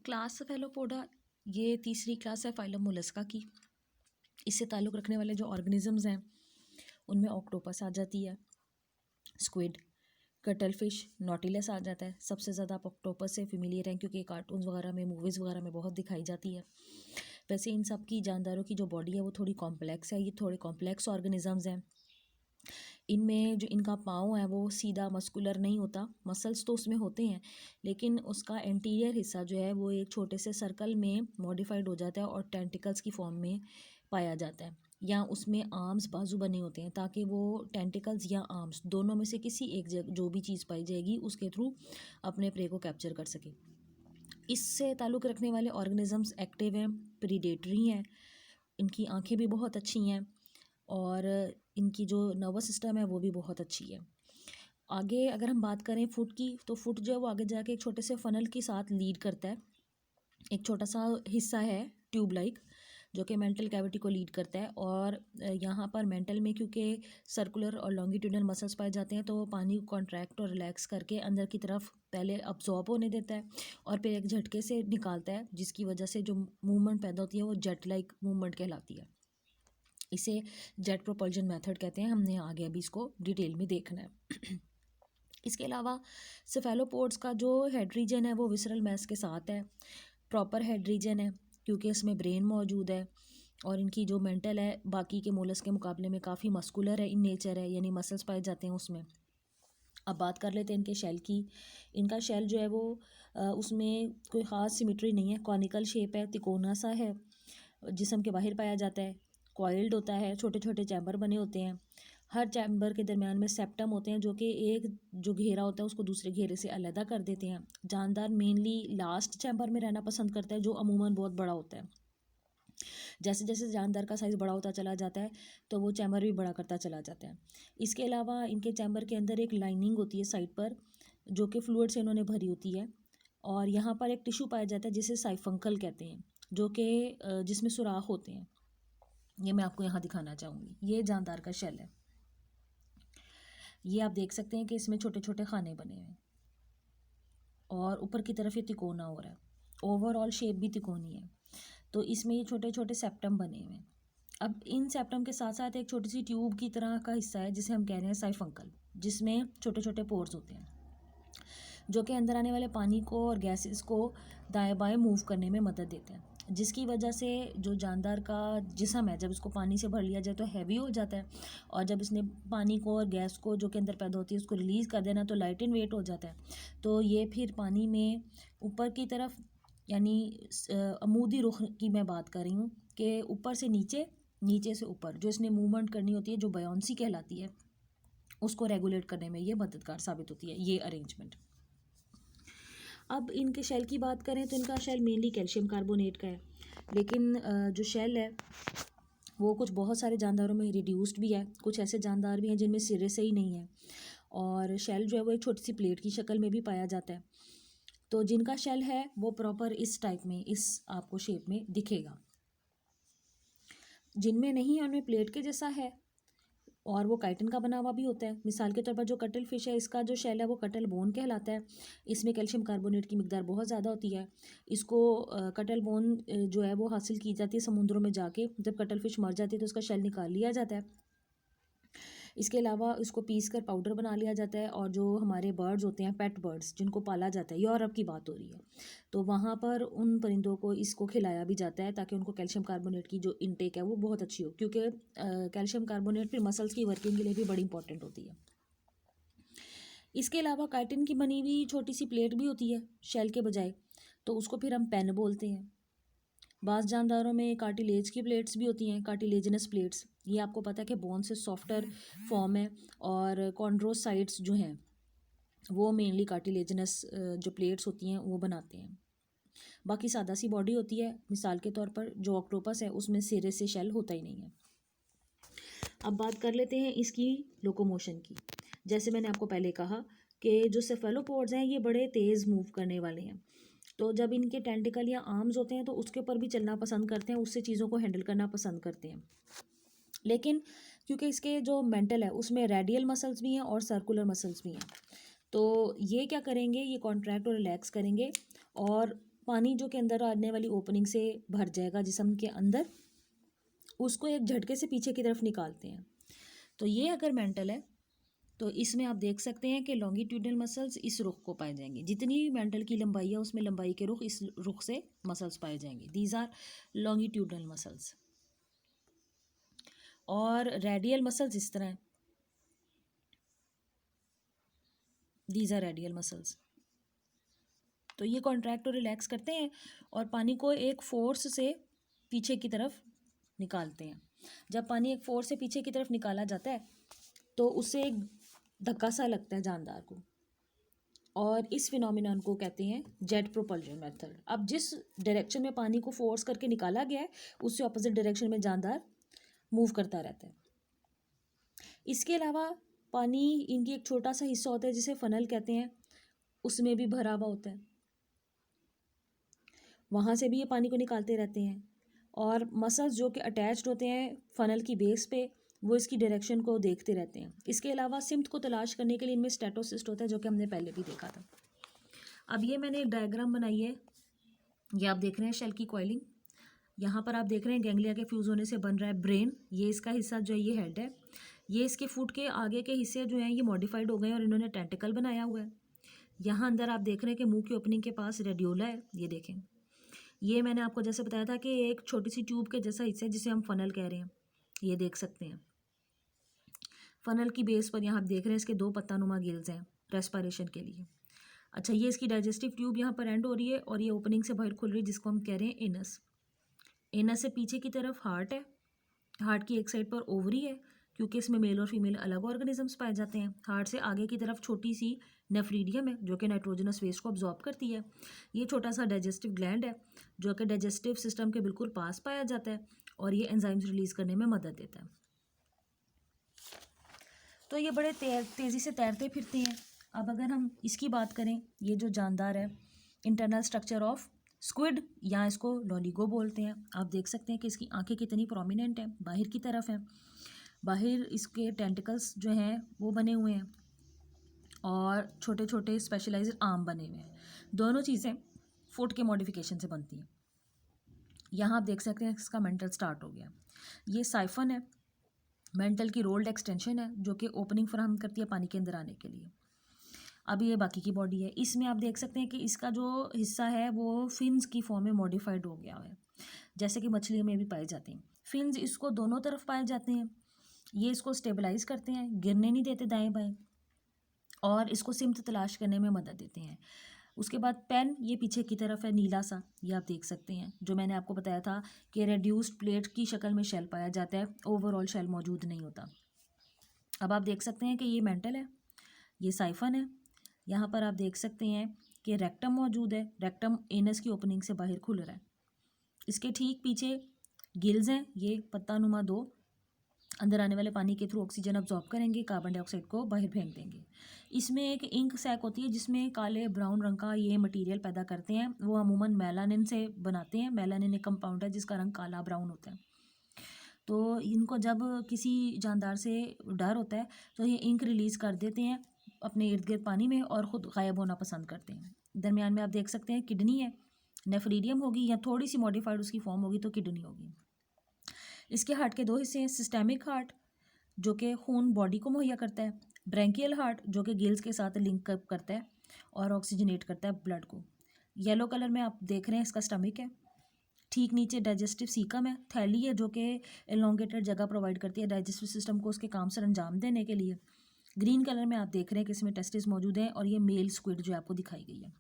Class सेफेलोपोडा ये तीसरी class है फाइलम मोलस्का की। इससे ताल्लुक़ रखने वाले जो ऑर्गेनिजम्स हैं उनमें ऑक्टोपस आ जाती है, स्क्विड, कटल फिश, नॉटिलस आ जाता है। सबसे ज़्यादा आप ऑक्टोपस से फेमिलियर हैं क्योंकि कार्टून्स वगैरह में, मूवीज़ वगैरह में बहुत दिखाई जाती है। वैसे इन सब की जानदारों की जो बॉडी है वो थोड़ी कॉम्प्लेक्स है, ये थोड़े कॉम्प्लेक्स ऑर्गेनिजम्स हैं। इनमें जो इनका पाँव है वो सीधा मस्कुलर नहीं होता, मसल्स तो उसमें होते हैं लेकिन उसका एंटीरियर हिस्सा जो है वो एक छोटे से सर्कल में मॉडिफाइड हो जाता है और टेंटिकल्स की फॉर्म में पाया जाता है, या उसमें आर्म्स बाजू बने होते हैं ताकि वो टेंटिकल्स या आर्म्स दोनों में से किसी एक जो भी चीज़ पाई जाएगी उसके थ्रू अपने प्रे को कैप्चर कर सके। इससे ताल्लुक़ रखने वाले ऑर्गेनिजम्स एक्टिव हैं, प्रीडेटरी हैं, इनकी आंखें भी बहुत अच्छी हैं और इनकी जो नर्वस सिस्टम है वो भी बहुत अच्छी है। आगे अगर हम बात करें फुट की, तो फुट जो है वो आगे जाके एक छोटे से फनल के साथ लीड करता है। एक छोटा सा हिस्सा है ट्यूब लाइक जो कि मेंटल कैविटी को लीड करता है, और यहाँ पर मेंटल में क्योंकि सर्कुलर और लॉन्गिट्यूडनल मसल्स पाए जाते हैं तो वो पानी को कॉन्ट्रैक्ट और रिलैक्स करके अंदर की तरफ पहले अब्जॉर्ब होने देता है और फिर एक झटके से निकालता है, जिसकी वजह से जो मूवमेंट पैदा होती है वो जेट लाइक मूवमेंट कहलाती है। इसे जेट प्रोपल्जन मेथड कहते हैं। हमने आगे अभी इसको डिटेल में देखना है। इसके अलावा सेफेलोपोड्स का जो हेड रीजन है वो विसरल मैस के साथ है, प्रॉपर हेड रीजन है क्योंकि इसमें ब्रेन मौजूद है, और इनकी जो मेंटल है बाकी के मोलस के मुकाबले में काफ़ी मस्कुलर है इन नेचर है, यानी मसल्स पाए जाते हैं उसमें। अब बात कर लेते हैं इनके शेल की। इनका शेल जो है वो उसमें कोई ख़ास सिमेट्री नहीं है, कॉनिकल शेप है, तिकोना सा है, जिस्म के बाहर पाया जाता है, कॉइल्ड होता है, छोटे छोटे चैम्बर बने होते हैं। हर चैम्बर के दरमियान में सेप्टम होते हैं जो कि एक जो घेरा होता है उसको दूसरे घेरे से अलहदा कर देते हैं। जानदार मेनली लास्ट चैम्बर में रहना पसंद करता है जो अमूमन बहुत बड़ा होता है। जैसे जैसे जानदार का साइज़ बड़ा होता चला जाता है तो वो चैम्बर भी बड़ा करता चला जाता है। इसके अलावा इनके चैम्बर के अंदर एक लाइनिंग होती है साइड पर जो कि फ्लूइड से इन्होंने भरी होती है, और यहाँ पर एक टिश्यू पाया जाता है जिसे साइफंकल कहते हैं जो कि जिसमें सुराख होते हैं। ये मैं आपको यहाँ दिखाना चाहूँगी। ये जानदार का शेल है। ये आप देख सकते हैं कि इसमें छोटे छोटे खाने बने हुए हैं और ऊपर की तरफ ये तिकोना हो रहा है, ओवरऑल शेप भी तिकोनी है। तो इसमें ये छोटे छोटे सेप्टम बने हुए हैं। अब इन सेप्टम के साथ साथ एक छोटी सी ट्यूब की तरह का हिस्सा है जिसे हम कह रहे हैं साइफंकल, जिसमें छोटे छोटे पोर्स होते हैं जो कि अंदर आने वाले पानी को और गैसेस को दाएं बाएं मूव करने में मदद देते हैं, जिसकी वजह से जो जानदार का जिस्म है जब इसको पानी से भर लिया जाए तो हैवी हो जाता है, और जब इसने पानी को और गैस को जो कि अंदर पैदा होती है उसको रिलीज़ कर देना तो लाइट इन वेट हो जाता है। तो ये फिर पानी में ऊपर की तरफ, यानी अमूदी रुख की मैं बात कर रही हूँ कि ऊपर से नीचे, नीचे से ऊपर जो इसने मूवमेंट करनी होती है जो बयान्सी कहलाती है उसको रेगुलेट करने में ये मददगार साबित होती है ये अरेंजमेंट। अब इनके शेल की बात करें तो इनका शेल मेनली कैल्शियम कार्बोनेट का है, लेकिन जो शेल है वो कुछ बहुत सारे जानदारों में रिड्यूस्ड भी है, कुछ ऐसे जानदार भी हैं जिनमें सिरे से ही नहीं है, और शेल जो है वो एक छोटी सी प्लेट की शक्ल में भी पाया जाता है। तो जिनका शेल है वो प्रॉपर इस टाइप में, इस आपको शेप में दिखेगा। जिनमें नहीं है उनमें प्लेट के जैसा है और वो काइटिन का बना हुआ भी होता है। मिसाल के तौर पर जो कटल फिश है इसका जो शेल है वो कटल बोन कहलाता है। इसमें कैल्शियम कार्बोनेट की मिकदार बहुत ज़्यादा होती है। इसको कटल बोन जो है वो हासिल की जाती है समुद्रों में जाके, जब कटल फिश मर जाती है तो उसका शेल निकाल लिया जाता है। इसके अलावा इसको पीस कर पाउडर बना लिया जाता है, और जो हमारे बर्ड्स होते हैं पेट बर्ड्स जिनको पाला जाता है, यूरोप की बात हो रही है, तो वहाँ पर उन परिंदों को इसको खिलाया भी जाता है ताकि उनको कैल्शियम कार्बोनेट की जो इनटेक है वो बहुत अच्छी हो, क्योंकि कैल्शियम कार्बोनेट फिर मसल्स की वर्किंग के लिए भी बड़ी इंपॉर्टेंट होती है। इसके अलावा काइटिन की बनी हुई छोटी सी प्लेट भी होती है शेल के बजाय, तो उसको फिर हम पेन बोलते हैं। बाज़ जानदारों में कार्टिलेज की प्लेट्स भी होती हैं, कार्टिलेजनस प्लेट्स। ये आपको पता है कि बोन से सॉफ्टर फॉर्म है, और कॉन्ड्रोसाइट्स जो हैं वो मेनली कार्टिलेजनस जो प्लेट्स होती हैं वो बनाते हैं। बाकी सादा सी बॉडी होती है। मिसाल के तौर पर जो ऑक्टोपस है उसमें सिरे से शेल होता ही नहीं है। अब बात कर लेते हैं इसकी लोकोमोशन की। जैसे मैंने आपको पहले कहा कि जो सेफेलोपोड्स हैं ये बड़े तेज़ मूव करने वाले हैं, तो जब इनके टेंटिकल या आर्म्स होते हैं तो उसके ऊपर भी चलना पसंद करते हैं, उससे चीज़ों को हैंडल करना पसंद करते हैं। लेकिन क्योंकि इसके जो मेंटल है उसमें रेडियल मसल्स भी हैं और सर्कुलर मसल्स भी हैं, तो ये क्या करेंगे, ये कॉन्ट्रैक्ट और रिलैक्स करेंगे और पानी जो के अंदर आने वाली ओपनिंग से भर जाएगा जिस्म के अंदर, उसको एक झटके से पीछे की तरफ निकालते हैं। तो ये अगर मेंटल है तो इसमें आप देख सकते हैं कि लॉन्गिट्यूडनल मसल्स इस रुख को पाए जाएंगे, जितनी भी मेंटल की लंबाई है उसमें लंबाई के रुख इस रुख से मसल्स पाए जाएंगे। These are longitudinal muscles. और रेडियल मसल्स इस तरह हैं, दीज आर रेडियल मसल्स। तो ये कॉन्ट्रैक्ट और रिलैक्स करते हैं और पानी को एक फोर्स से पीछे की तरफ निकालते हैं। जब पानी एक फोर्स से पीछे की तरफ निकाला जाता है तो उससे एक धक्का सा लगता है जानदार को, और इस फिनोमिनन को कहते हैं जेट प्रोपल्जन मेथड। अब जिस डायरेक्शन में पानी को फोर्स करके निकाला गया है उससे ऑपोजिट डायरेक्शन में जानदार मूव करता रहता है। इसके अलावा पानी इनकी एक छोटा सा हिस्सा होता है जिसे फनल कहते हैं, उसमें भी भरा हुआ होता है, वहाँ से भी ये पानी को निकालते रहते हैं। और मसल्स जो कि अटैच्ड होते हैं फनल की बेस पे, वो इसकी डायरेक्शन को देखते रहते हैं। इसके अलावा सिम्प्थ को तलाश करने के लिए इनमें स्टेटोसिस्ट होता है, जो कि हमने पहले भी देखा था। अब ये मैंने एक डायग्राम बनाई है, ये आप देख रहे हैं शेल की कॉइलिंग। यहाँ पर आप देख रहे हैं गैंग्लिया के फ्यूज़ होने से बन रहा है ब्रेन। ये इसका हिस्सा जो है ये हेड है। ये इसके फुट के आगे के हिस्से जो हैं ये मॉडिफाइड हो गए हैं और इन्होंने टेंटिकल बनाया हुआ है। यहाँ अंदर आप देख रहे हैं कि मुंह की ओपनिंग के पास रेडियोला है, ये देखें। ये मैंने आपको जैसे बताया था कि एक छोटी सी ट्यूब के जैसा हिस्सा है जिसे हम फनल कह रहे हैं, ये देख सकते हैं। फनल की बेस पर यहाँ आप देख रहे हैं इसके 2 पत्तानुमा गिल्स हैं रेस्पिरेशन के लिए। अच्छा, ये इसकी डाइजेस्टिव ट्यूब यहाँ पर एंड हो रही है और ये ओपनिंग से बाहर खुल रही है, जिसको हम कह रहे हैं एनस। एनस से पीछे की तरफ हार्ट है, हार्ट की एक साइड पर ओवरी है, क्योंकि इसमें मेल और फीमेल अलग ऑर्गेनिजम्स पाए जाते हैं। हार्ट से आगे की तरफ छोटी सी नेफ्रीडियम है जो कि नाइट्रोजनस वेस्ट को अब्जॉर्ब करती है। ये छोटा सा डाइजेस्टिव ग्लैंड है जो कि डाइजेस्टिव सिस्टम के बिल्कुल पास पाया जाता है और ये एंजाइम्स रिलीज करने में मदद देता है। तो ये बड़े तेज़ी से तैरते फिरते हैं। अब अगर हम इसकी बात करें, ये जो जानदार है इंटरनल स्ट्रक्चर ऑफ स्क्विड, या इसको लॉलीगो बोलते हैं। आप देख सकते हैं कि इसकी आंखें कितनी प्रोमिनेंट हैं, बाहर की तरफ हैं। बाहर इसके टेंटिकल्स जो हैं वो बने हुए हैं और छोटे छोटे स्पेशलाइज्ड आर्म बने हुए हैं। दोनों चीज़ें फुट के मॉडिफिकेशन से बनती हैं। यहाँ आप देख सकते हैं इसका मेंटल स्टार्ट हो गया। ये साइफन है, मेंटल की रोल्ड एक्सटेंशन है जो कि ओपनिंग फराहम करती है पानी के अंदर आने के लिए। अब ये बाकी की बॉडी है, इसमें आप देख सकते हैं कि इसका जो हिस्सा है वो फिन्स की फॉर्म में मॉडिफाइड हो गया है, जैसे कि मछली में भी पाए जाते हैं। फिन्स इसको दोनों तरफ पाए जाते हैं, ये इसको स्टेबलाइज करते हैं, गिरने नहीं देते दाएं बाएं, और इसको सिम्त तलाश करने में मदद देते हैं। उसके बाद पेन, ये पीछे की तरफ है नीला सा, ये आप देख सकते हैं, जो मैंने आपको बताया था कि रेड्यूस्ड प्लेट की शक्ल में शेल पाया जाता है, ओवरऑल शेल मौजूद नहीं होता। अब आप देख सकते हैं कि ये मेंटल है, ये साइफन है। यहाँ पर आप देख सकते हैं कि रेक्टम मौजूद है, रेक्टम एनस की ओपनिंग से बाहर खुल रहा है। इसके ठीक पीछे गिल्स हैं, ये पत्तानुमा 2 अंदर आने वाले पानी के थ्रू ऑक्सीजन अब्जॉर्ब करेंगे, कार्बन डाइऑक्साइड को बाहर फेंक देंगे। इसमें एक इंक सैक होती है जिसमें काले ब्राउन रंग का ये मटेरियल पैदा करते हैं, वो अमूमन मेलानिन से बनाते हैं। मेलानिन एक कंपाउंड है जिसका रंग काला ब्राउन होता है। तो इनको जब किसी जानदार से डर होता है तो ये इंक रिलीज़ कर देते हैं अपने इर्द गिर्द पानी में और ख़ुद गायब होना पसंद करते हैं। दरमियान में आप देख सकते हैं किडनी है, नेफ्रीडियम होगी या थोड़ी सी मॉडिफाइड उसकी फॉर्म होगी तो किडनी होगी। इसके हार्ट के 2 हिस्से हैं, सिस्टेमिक हार्ट जो कि खून बॉडी को मुहैया करता है, ब्रैंकियल हार्ट जो कि गिल्स के साथ लिंक अप करता है और ऑक्सीजनेट करता है ब्लड को। येलो कलर में आप देख रहे हैं इसका स्टमक है। ठीक नीचे डाइजेस्टिव सीकम है, थैली है जो कि एलोंगेटेड जगह प्रोवाइड करती है डाइजेस्टिव सिस्टम को उसके काम सर अंजाम देने के लिए। ग्रीन कलर में आप देख रहे हैं कि इसमें टेस्टिस मौजूद हैं और ये मेल स्क्विड जो आपको दिखाई गई है।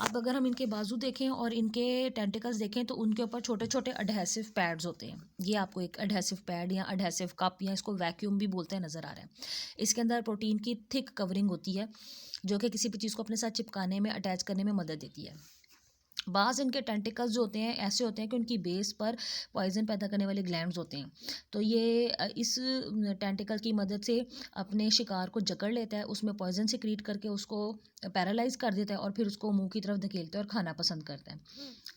अब अगर हम इनके बाजू देखें और इनके टेंटिकल्स देखें तो उनके ऊपर छोटे छोटे अडहेसिव पैड्स होते हैं। ये आपको एक अडहेसिव पैड या अडहेसिव कप या इसको वैक्यूम भी बोलते हैं नज़र आ रहा है। इसके अंदर प्रोटीन की थिक कवरिंग होती है जो कि किसी भी चीज़ को अपने साथ चिपकाने में, अटैच करने में मदद देती है। बाज़ इनके टेंटिकल्स जो होते हैं ऐसे होते हैं कि उनकी बेस पर पॉइजन पैदा करने वाले ग्लैंड्स होते हैं, तो ये इस टेंटिकल की मदद से अपने शिकार को जकड़ लेता है, उसमें पॉइजन सिक्रीट करके उसको पैरालाइज कर देता है और फिर उसको मुंह की तरफ धकेलता है और खाना पसंद करता है।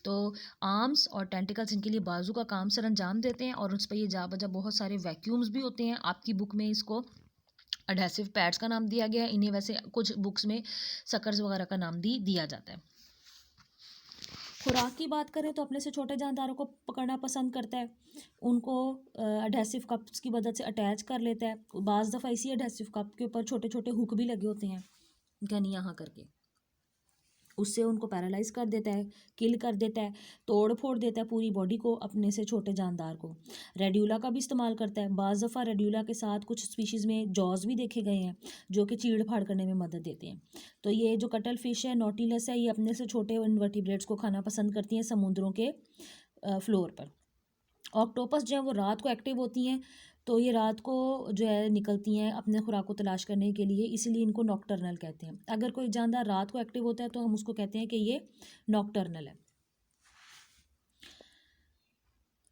तो आर्म्स और टेंटिकल्स इनके लिए बाजू का काम सर अंजाम देते हैं और उस पर ये जा बजा बहुत सारे वैक्यूम्स भी होते हैं। आपकी बुक में इसको अडहेसिव पैड्स का नाम दिया गया है, इन्हें वैसे कुछ बुक्स में सकर्स वगैरह का नाम भी दिया जाता है। खुराक की बात करें तो अपने से छोटे जानदारों को पकड़ना पसंद करता है, उनको एडहेसिव कप्स की मदद से अटैच कर लेता है। बाज़ दफ़ा इसी एडहेसिव कप के ऊपर छोटे छोटे हुक भी लगे होते हैं, यानी यहाँ करके उससे उनको पैरालाइज कर देता है, किल कर देता है, तोड़ फोड़ देता है पूरी बॉडी को अपने से छोटे जानदार को। रेड्यूला का भी इस्तेमाल करता है। बाज़ दफ़ा रेड्यूला के साथ कुछ स्पीशीज़ में जॉज भी देखे गए हैं जो कि चीड़ फाड़ करने में मदद देते हैं। तो ये जो कटल फिश है, नॉटिलस है, ये अपने से छोटे इन्वर्टिब्रेट्स को खाना पसंद करती हैं समुद्रों के फ्लोर पर। ऑक्टोपस जो है वो रात को एक्टिव होती हैं, तो ये रात को जो है निकलती हैं अपने खुराक को तलाश करने के लिए, इसलिए इनको नॉक्टर्नल कहते हैं। अगर कोई जानदार रात को एक्टिव होता है तो हम उसको कहते हैं कि ये नॉक्टर्नल है।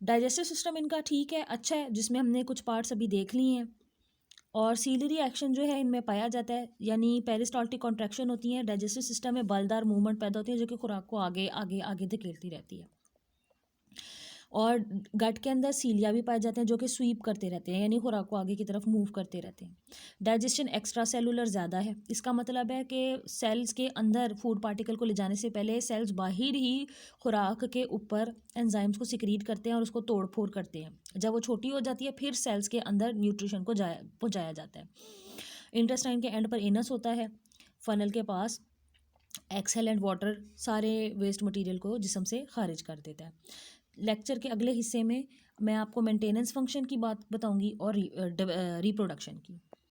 डाइजेस्टिव सिस्टम इनका ठीक है, अच्छा है, जिसमें हमने कुछ पार्ट्स अभी देख लिए हैं। और सीलरी एक्शन जो है इनमें पाया जाता है, यानी पेरिस्टाल्टिक कॉन्ट्रैक्शन होती है, डाइजेस्टिव सिस्टम में बलदार मूवमेंट पैदा होती है जो कि खुराक को आगे आगे आगे धकेलती रहती है। और गट के अंदर सीलिया भी पाए जाते हैं जो कि स्वीप करते रहते हैं, यानी खुराक को आगे की तरफ मूव करते रहते हैं। डाइजेशन एक्स्ट्रा सेलुलर ज़्यादा है, इसका मतलब है कि सेल्स के अंदर फूड पार्टिकल को ले जाने से पहले सेल्स बाहर ही खुराक के ऊपर एंजाइम्स को सिक्रीट करते हैं और उसको तोड़ फोड़ करते हैं। जब वो छोटी हो जाती है फिर सेल्स के अंदर न्यूट्रिशन को पहुँचाया जाता है। इंटेस्टाइन के एंड पर एनस होता है, फनल के पास एक्सेल एंड वाटर सारे वेस्ट मटेरियल को जिस्म से खारिज कर देता है। लेक्चर के अगले हिस्से में मैं आपको मेंटेनेंस फंक्शन की बात बताऊंगी और रिप्रोडक्शन की।